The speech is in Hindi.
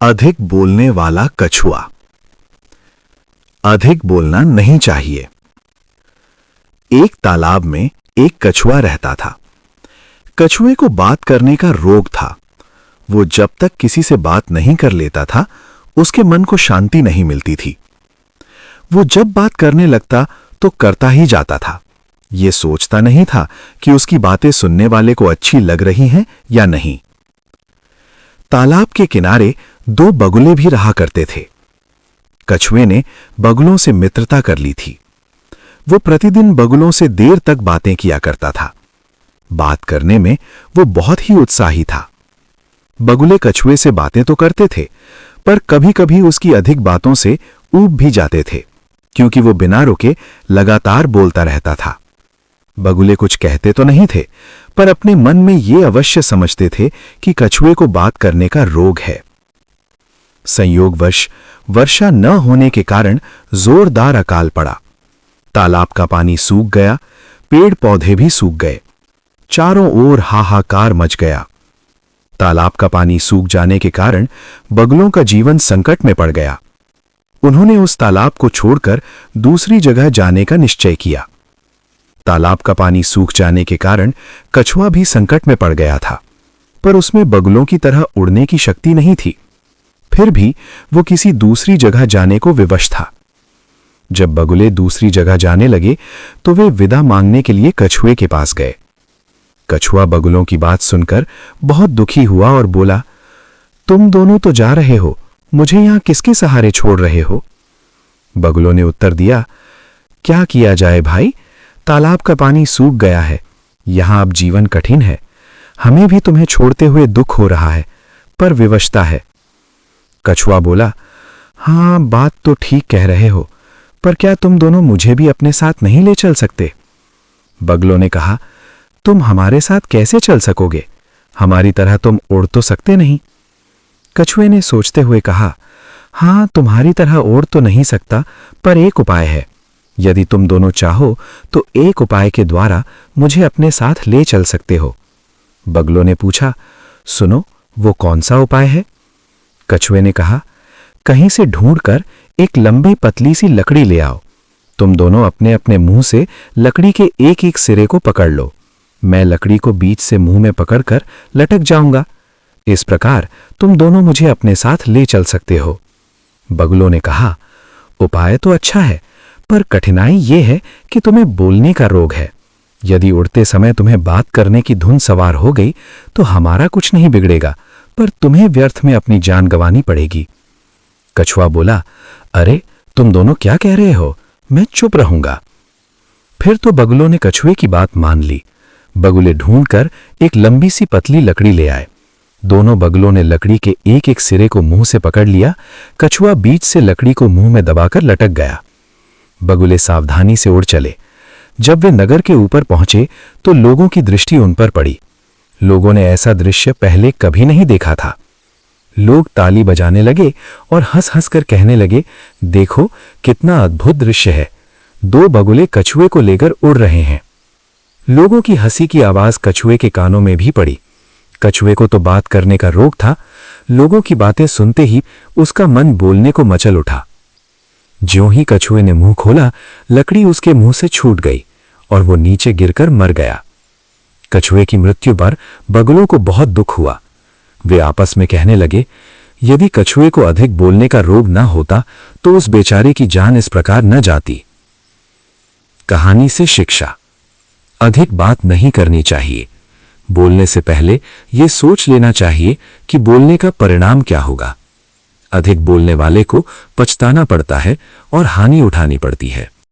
अधिक बोलने वाला कछुआ। अधिक बोलना नहीं चाहिए। एक तालाब में एक कछुआ रहता था। कछुए को बात करने का रोग था। वो जब तक किसी से बात नहीं कर लेता था, उसके मन को शांति नहीं मिलती थी। वो जब बात करने लगता तो करता ही जाता था। ये सोचता नहीं था कि उसकी बातें सुनने वाले को अच्छी लग रही हैं या नहीं। तालाब के किनारे दो बगुले भी रहा करते थे। कछुए ने बगुलों से मित्रता कर ली थी। वो प्रतिदिन बगुलों से देर तक बातें किया करता था। बात करने में वो बहुत ही उत्साही था। बगुले कछुए से बातें तो करते थे, पर कभी-कभी उसकी अधिक बातों से ऊब भी जाते थे, क्योंकि वो बिना रुके लगातार बोलता रहता था। बगुले कुछ कहते तो नहीं थे, पर अपने मन में ये अवश्य समझते थे कि कछुए को बात करने का रोग है। संयोगवश वर्षा न होने के कारण जोरदार अकाल पड़ा। तालाब का पानी सूख गया, पेड़ पौधे भी सूख गए। चारों ओर हाहाकार मच गया। तालाब का पानी सूख जाने के कारण बगुलों का जीवन संकट में पड़ गया। उन्होंने उस तालाब को छोड़कर दूसरी जगह जाने का निश्चय किया। तालाब का पानी सूख जाने के कारण कछुआ भी संकट में पड़ गया था, पर उसमें बगुलों की तरह उड़ने की शक्ति नहीं थी। फिर भी वो किसी दूसरी जगह जाने को विवश था। जब बगुले दूसरी जगह जाने लगे तो वे विदा मांगने के लिए कछुए के पास गए। कछुआ बगुलों की बात सुनकर बहुत दुखी हुआ और बोला, तुम दोनों तो जा रहे हो, मुझे यहां किसके सहारे छोड़ रहे हो? बगुलों ने उत्तर दिया, क्या किया जाए भाई, तालाब का पानी सूख गया है। यहां अब जीवन कठिन है। हमें भी तुम्हें छोड़ते हुए दुख हो रहा है, पर विवशता है। कछुआ बोला, हां, बात तो ठीक कह रहे हो, पर क्या तुम दोनों मुझे भी अपने साथ नहीं ले चल सकते? बगुलों ने कहा, तुम हमारे साथ कैसे चल सकोगे? हमारी तरह तुम उड़ तो सकते नहीं। कछुए ने सोचते हुए कहा, हां, तुम्हारी तरह उड़ तो नहीं सकता, पर एक उपाय है। यदि तुम दोनों चाहो तो एक उपाय के द्वारा मुझे अपने साथ ले चल सकते हो। बगुलों ने पूछा, सुनो, वो कौन सा उपाय है? कछुए ने कहा, कहीं से ढूंढकर एक लंबी पतली सी लकड़ी ले आओ। तुम दोनों अपने अपने मुंह से लकड़ी के एक एक सिरे को पकड़ लो। मैं लकड़ी को बीच से मुंह में पकड़कर लटक जाऊंगा। इस प्रकार तुम दोनों मुझे अपने साथ ले चल सकते हो। बगुलों ने कहा, उपाय तो अच्छा है, पर कठिनाई यह है कि तुम्हें बोलने का रोग है। यदि उड़ते समय तुम्हें बात करने की धुन सवार हो गई तो हमारा कुछ नहीं बिगड़ेगा, पर तुम्हें व्यर्थ में अपनी जान गंवानी पड़ेगी। कछुआ बोला, अरे तुम दोनों क्या कह रहे हो? मैं चुप रहूंगा। फिर तो बगुलों ने कछुए की बात मान ली। बगुले ढूंढकर एक लंबी सी पतली लकड़ी ले आए। दोनों बगुलों ने लकड़ी के एक एक सिरे को मुंह से पकड़ लिया। कछुआ बीच से लकड़ी को मुंह में दबाकर लटक गया। बगुले सावधानी से उड़ चले। जब वे नगर के ऊपर पहुंचे तो लोगों की दृष्टि उन पर पड़ी। लोगों ने ऐसा दृश्य पहले कभी नहीं देखा था। लोग ताली बजाने लगे और हंस हंस कर कहने लगे, देखो कितना अद्भुत दृश्य है। दो बगुले कछुए को लेकर उड़ रहे हैं। लोगों की हंसी की आवाज कछुए के कानों में भी पड़ी। कछुए को तो बात करने का रोग था। लोगों की बातें सुनते ही उसका मन बोलने को मचल उठा। ज्यों ही कछुए ने मुंह खोला, लकड़ी उसके मुंह से छूट गई और वो नीचे गिरकर मर गया। कछुए की मृत्यु पर बगुलों को बहुत दुख हुआ। वे आपस में कहने लगे, यदि कछुए को अधिक बोलने का रोग न होता तो उस बेचारे की जान इस प्रकार न जाती। कहानी से शिक्षा, अधिक बात नहीं करनी चाहिए। बोलने से पहले यह सोच लेना चाहिए कि बोलने का परिणाम क्या होगा। अधिक बोलने वाले को पछताना पड़ता है और हानि उठानी पड़ती है।